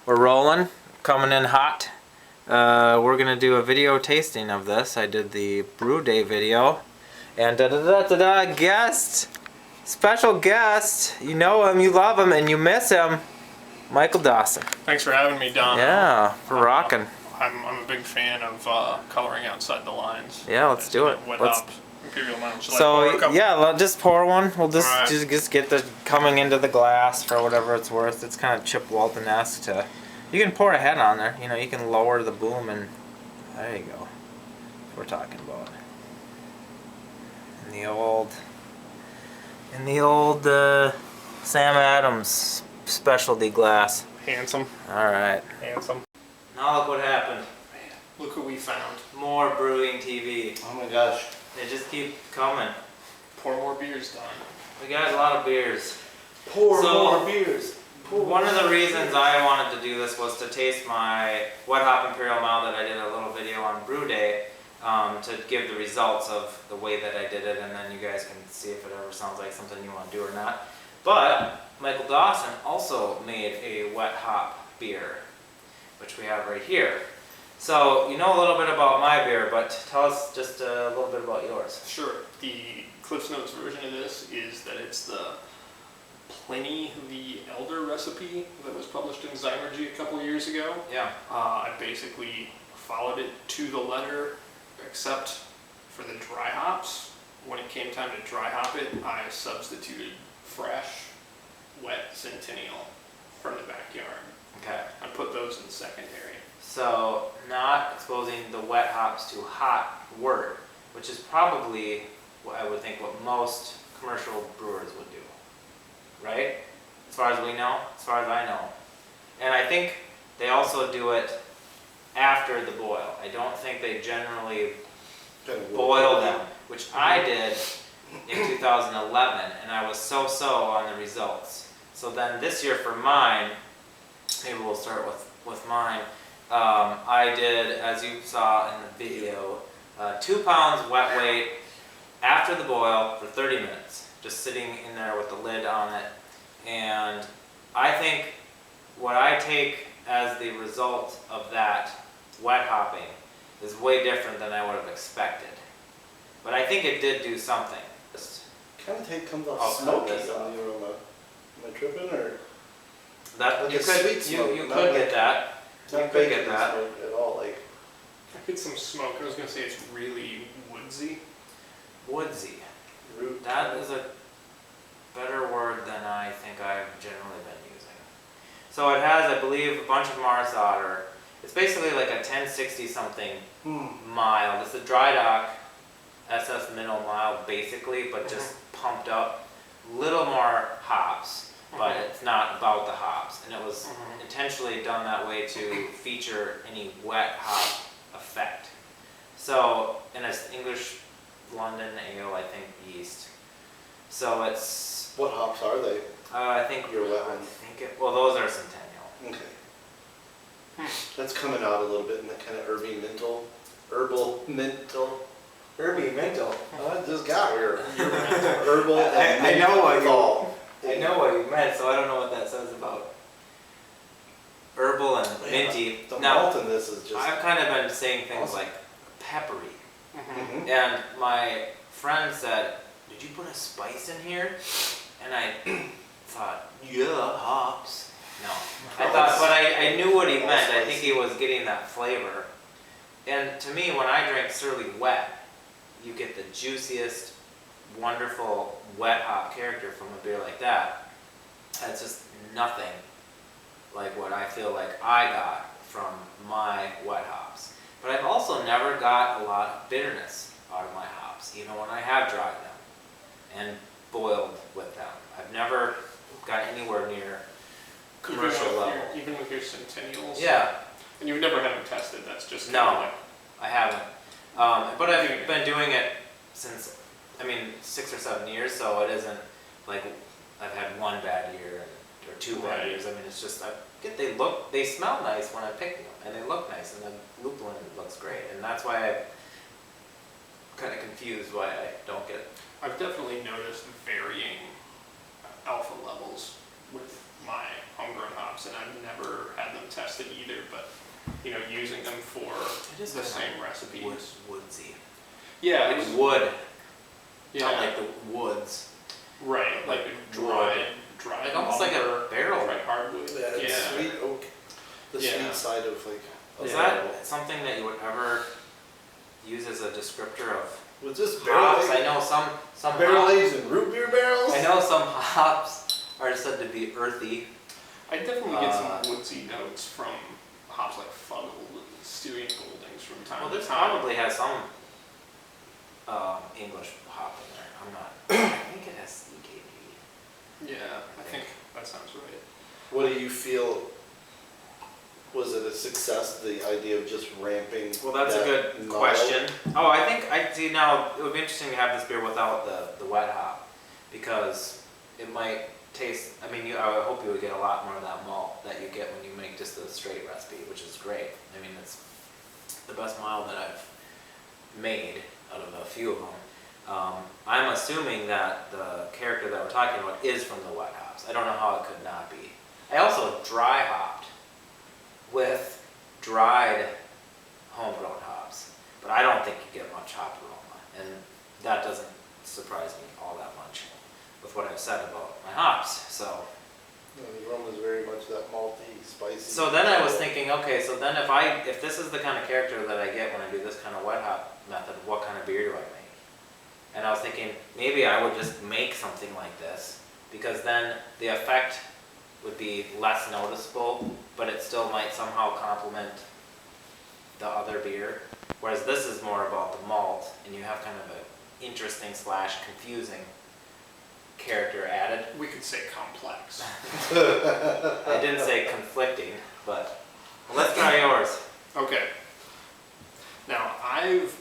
We're rolling, coming in hot. We're gonna do a video tasting of this. I did the brew day video, and guest, special guest. You know him, you love him, and you miss him. Michael Dawson. Thanks for having me, Don. Yeah, for rocking. I'm a big fan of coloring outside the lines. Yeah, let's do it. Wet Hop Imperial Mild. So yeah, just pour one. We'll just right. just get the coming into the glass for whatever it's worth. It's kind of Chip Walton-esque to. You can pour a head on there. You know, you can lower the boom and there you go. That's what we're talking about. In the old Sam Adams specialty glass. Handsome. All right. Handsome. Now look what happened. Man, look what we found. More Brewing TV. Oh my gosh. They just keep coming. Pour more beers, Don. We got a lot of beers. Pour more beers. One of the reasons I wanted to do this was to taste my Wet Hop Imperial Mild that I did a little video on Brew Day to give the results of the way that I did it, and then you guys can see if it ever sounds like something you want to do or not. But Michael Dawson also made a wet hop beer, which we have right here. So you know a little bit about my beer, but tell us just a little bit about yours. Sure. The Cliff's Notes version of this is that it's the Pliny the Elder recipe that was published in Zymergy a couple years ago. Yeah. I basically followed it to the letter, except for the dry hops. When it came time to dry hop it, I substituted fresh, wet Centennial from the backyard. Okay. I put those in secondary. So not exposing the wet hops to hot wort, which is probably what I would think what most commercial brewers would do. Right? As far as we know, as far as I know. And I think they also do it after the boil. I don't think they generally boil them, which I did in 2011, and I was so-so on the results. So then this year for mine, maybe we'll start with mine, I did, as you saw in the video, 2 pounds wet weight after the boil for 30 minutes. Just sitting in there with the lid on it. And I think what I take as the result of that wet hopping is way different than I would have expected. But I think it did do something. Kind of comes off smoky on the aroma. Am I tripping or? That like you a could sweet smoke, you could get that. Not You could get bacon that. smoke at all. Like I get some smoke. I was going to say it's really woodsy. Woodsy. root. That is a better word than I think I've generally been using. So it has, I believe, a bunch of Mars otter. It's basically like a 1060 something mild. It's a dry dock SS Middle Mild basically, but just pumped up. Little more hops, but it's not about the hops. And it was intentionally done that way to feature any wet hop effect. So, and it's English London Ale, I think, yeast. So it's... What hops are they? I think Your wet ones. well, those are Centennial. Okay. That's coming out a little bit in that kind of herby mental. Herby mental. Oh, I just got here. Herbal and I know what menthol. I know what you meant, so I don't know what that says about herbal and minty. The Now, malt in this is just... I've kind of been saying things like peppery. And my friend said, "Did you put a spice in here?" And I thought, yeah, hops. No. I thought, but I knew what he meant. I think he was getting that flavor. And to me, when I drink Surly Wet, you get the juiciest, wonderful wet hop character from a beer like that. That's just nothing like what I feel like I got from my wet hops. But I've also never got a lot of bitterness out of my hops, even when I have dried them and boiled with them. I've never got anywhere near commercial level. Even with your Centennials? Yeah. And you've never had them tested, that's just No, kind of like... I haven't. But I've been doing it since, 6 or 7 years, so it isn't like I've had one bad year or 2 bad years. It's just, they smell nice when I pick them, and they look nice, and the lupulin looks great, and that's why I'm kind of confused why I don't get it. I've definitely noticed varying alpha levels with my homegrown hops, and I've never had them tested either, but using them for It is the kinda same recipes. Woodsy. Yeah, Like wood, yeah, not like the woods. right, like a dry, Like almost like a lumber, barrel. dry hardwood. Yeah, it's Yeah. sweet oak, the Yeah. sweet side of like. Is a barrel. that something that you would ever use as a descriptor of Was this barrel hops? I aged? know some Barrel hops, aged in root beer barrels? I know some hops are said to be earthy. I definitely get some woodsy notes from hops like Fuggle and Stewie and Goldings from time Well, to this time. probably has some English hop in there. I'm not. I think it has CKD. Yeah, I think that sounds right. What do you feel? Was it a success, the idea of just ramping? Well, that's a that good mild? question. Oh, I think I see now. It would be interesting to have this beer without the wet hop, because it might taste. I mean, I would hope you would get a lot more of that malt that you get when you make just the straight recipe, which is great. I mean, it's the best mild that I've made out of a few of them. I'm assuming that the character that we're talking about is from the wet hops. I don't know how it could not be. I also dry hopped with dried homegrown hops, but I don't think you get much hop aroma, and that doesn't surprise me all that much with what I've said about my hops. So The aroma is very much that malty, spicy. So then I was thinking, okay, so then if this is the kind of character that I get when I do this kind of wet hop method, what kind of beer do I make? And I was thinking, maybe I would just make something like this, because then the effect would be less noticeable, but it still might somehow complement the other beer. Whereas this is more about the malt, and you have kind of an interesting / confusing character added. We could say complex. I didn't say conflicting, but well, let's try yours. Okay. Now, I've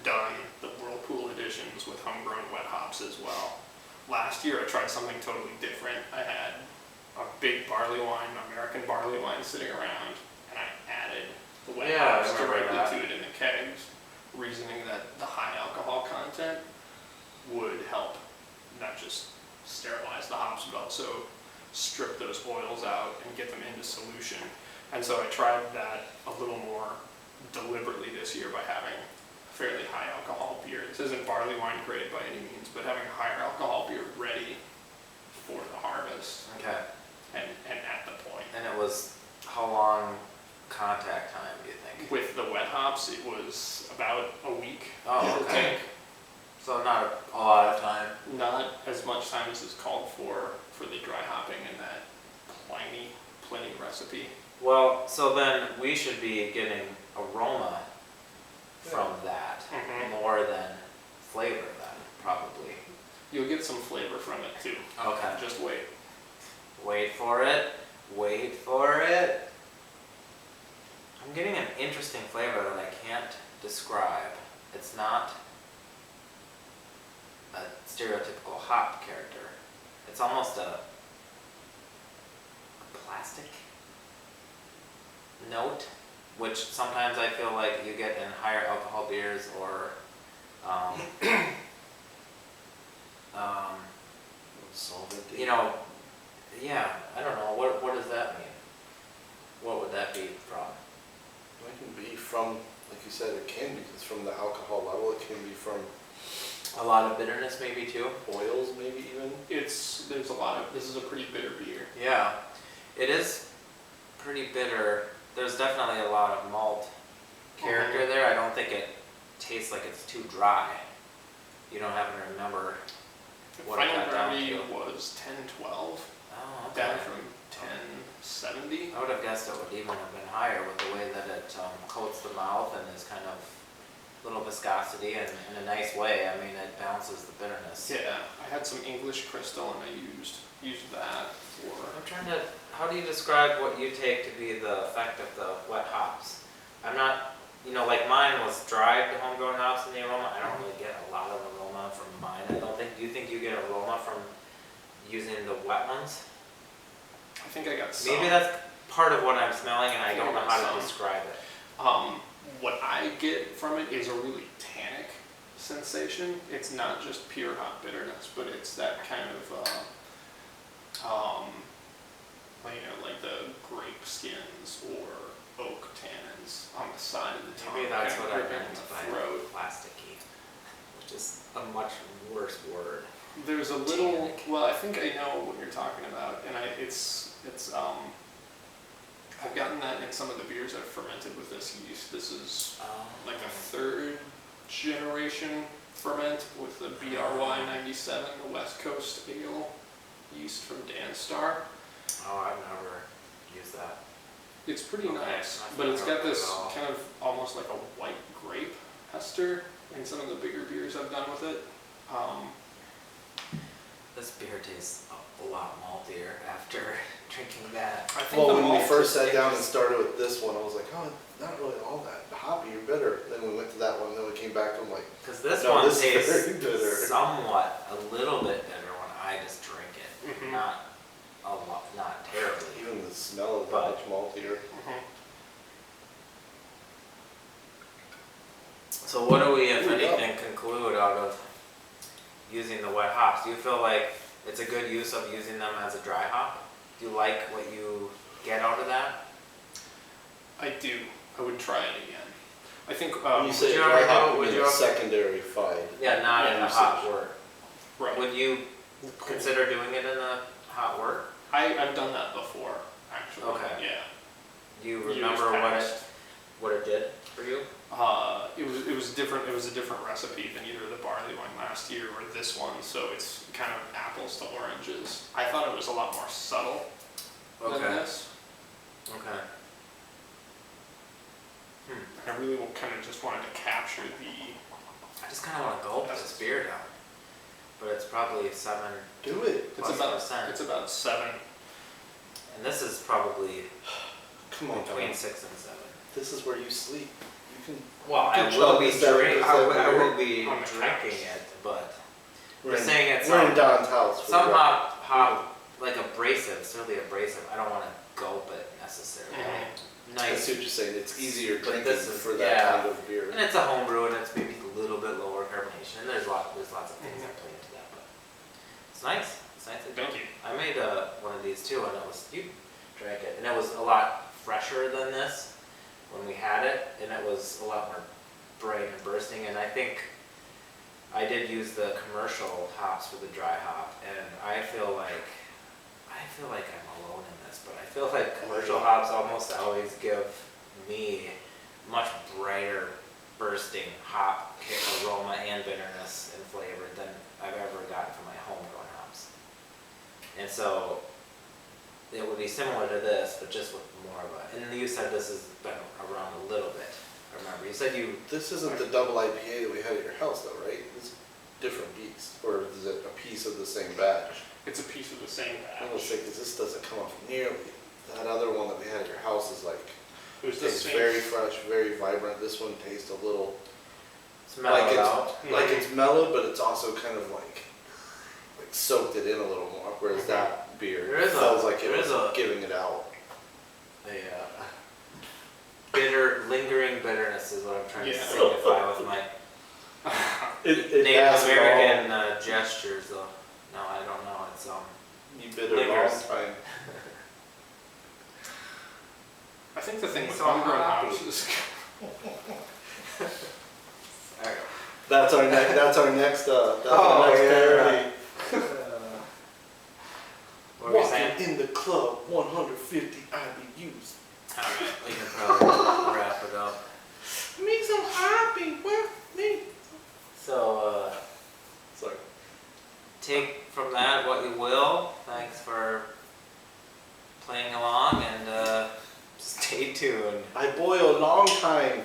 done the Whirlpool editions with homegrown wet hops as well. Last year, I tried something totally different. I had a big barley wine, American barley wine sitting around, and I added the wet Yeah, I hops remember directly that. to it in the kegs, reasoning that the high alcohol content would help not just sterilize the hops, but also strip those oils out and get them into solution. And so I tried that a little more deliberately this year by having fairly high alcohol beer. This isn't barley wine grade by any means, but having higher alcohol beer ready for the harvest Okay. and at the point. And it was how long contact time, do you think? With the wet hops, it was about a week. Oh, give or okay. take. So not a lot of time. Not as much time as is called for the dry hopping in that Pliny recipe. Well, so then we should be getting aroma from that Mhm. more than flavor then, probably. You'll get some flavor from it too. Okay. Just wait. Wait for it. Wait for it. I'm getting an interesting flavor that I can't describe. It's not a stereotypical hop character. It's almost a plastic note, which sometimes I feel like you get in higher alcohol beers or Solvent. yeah, I don't know, what does that mean? What would that be from? It can be from, like you said, it can be. It's from the alcohol level. It can be from A lot of bitterness maybe too? oils, maybe even. This is a pretty bitter beer. Yeah, it is pretty bitter. There's definitely a lot of malt character there. I don't think it tastes like it's too dry. You don't happen to remember what it Final got down gravity to? was 1012, Oh, okay. down from 1070. I would have guessed it would even have been higher with the way that it coats the mouth and is kind of little viscosity and in a nice way. I mean, it balances the bitterness. Yeah, I had some English crystal and I used that for. I'm trying to, how do you describe what you take to be the effect of the wet hops? I'm not, like mine was dried homegrown hops in the aroma. I don't really get a lot of aroma from mine. I don't think, do you think you get aroma from using the wet ones? I think I got some. Maybe that's part of what I'm smelling and I think don't know I got how to some. describe it. What I get from it is a really tannic sensation. It's not just pure hop bitterness, but it's that kind of, like the grape skins or is on the side of the tongue. Maybe that's kind of what I gripping meant the by throat. plasticky, which is a much worse word. There's a little. Tannic. Well, I think I know what you're talking about, and it's I've gotten that in some of the beers I've fermented with this yeast. This is like a third generation ferment with the BRY 97, the West Coast Ale yeast from Danstar. Oh, I've never used that. It's pretty Okay, nice, I've but it's never got this heard of it. kind of almost like a white grape ester in some of the bigger beers I've done with it. This beer tastes a lot maltier after drinking that. I think Well, the when we malt first is sat down and just- started with this one, I was like, oh, not really all that hoppy or bitter. Then we went to that one, then we came back, I'm like, Because this No, one this is tastes very bitter. somewhat, a little bit bitter when I just drink it. Mhm. Not a lot, not terribly. even the smell is But- much maltier. Mhm. So what do we, if There you go. anything, conclude out of using the wet hops? Do you feel like it's a good use of using them as a dry hop? Do you like what you get out of that? I do. I would try it again. I think, When you say you dry ever hop, do- you would mean you a ever- secondary find. Yeah, not in the hot usage. wort. right. Would you consider doing it in the hot wort? I've done that before, actually. Okay. Yeah. Do you Years remember past. what it did for you? It was different. It was a different recipe than either the barley wine last year or this one, so it's kind of apples to oranges. I thought it was a lot more subtle than Okay. this. Okay. I really kind of just wanted to capture the. I just kind of want to gulp this beer down. But it's probably 7, Do it. It's Plus about percent. it's about 7. and this is probably Come on, between Tom. 6 and 7. This is where you sleep. You can. Well, I Good will job, be is that drink. what I you will- said? I will be On the drinking couch. it, but We're you're in- saying it's We're in Don's house. for some the record. hop like abrasive, certainly abrasive. I don't want to gulp it necessarily. I Nice, see what you're saying. It's easier But drinking this is- for that yeah. kind of beer. and it's a home brew, and it's maybe a little bit lower carbonation. And there's lots of things that play into that, but it's nice. It's nice. Thank you. I made one of these too, and it was, you drank it, and it was a lot fresher than this when we had it, and it was a lot more bright and bursting. And I think I did use the commercial hops for the dry hop, and I feel like I'm alone in this, but I feel like commercial hops almost always give me much brighter bursting hop kick, aroma and bitterness and flavor than I've ever gotten from my homegrown hops. And so it would be similar to this, but just with more of a, and you said this has been around a little bit. I remember you said you, This isn't the double IPA that we had at your house, though, right? It's a different beast, or is it a piece of the same batch? It's a piece of the same I was batch. say because this doesn't come off nearly. That other one that we had at your house is like It was the tastes same. very fresh, very vibrant. This one tastes a little smell like it it's out. like it's mellow, but it's also kind of like soaked it in a little more. Whereas that beer There is a- feels like it there was is a- giving it out. Bitter, lingering bitterness is what I'm trying to Yeah. signify with my It Native has American gestures, though. No, I don't know. It's You bitter long lingers. time. I think the thing with So homegrown happy. hops is Alright. That's our next. That's our next. That's Oh, our next yeah. parody. What were you Walking saying? in the club, 150 IBUs. Alright, we can probably wrap it up. Me so happy with me. So, Sorry. take from that what you will. Thanks for playing along, and stay tuned. I boil long time.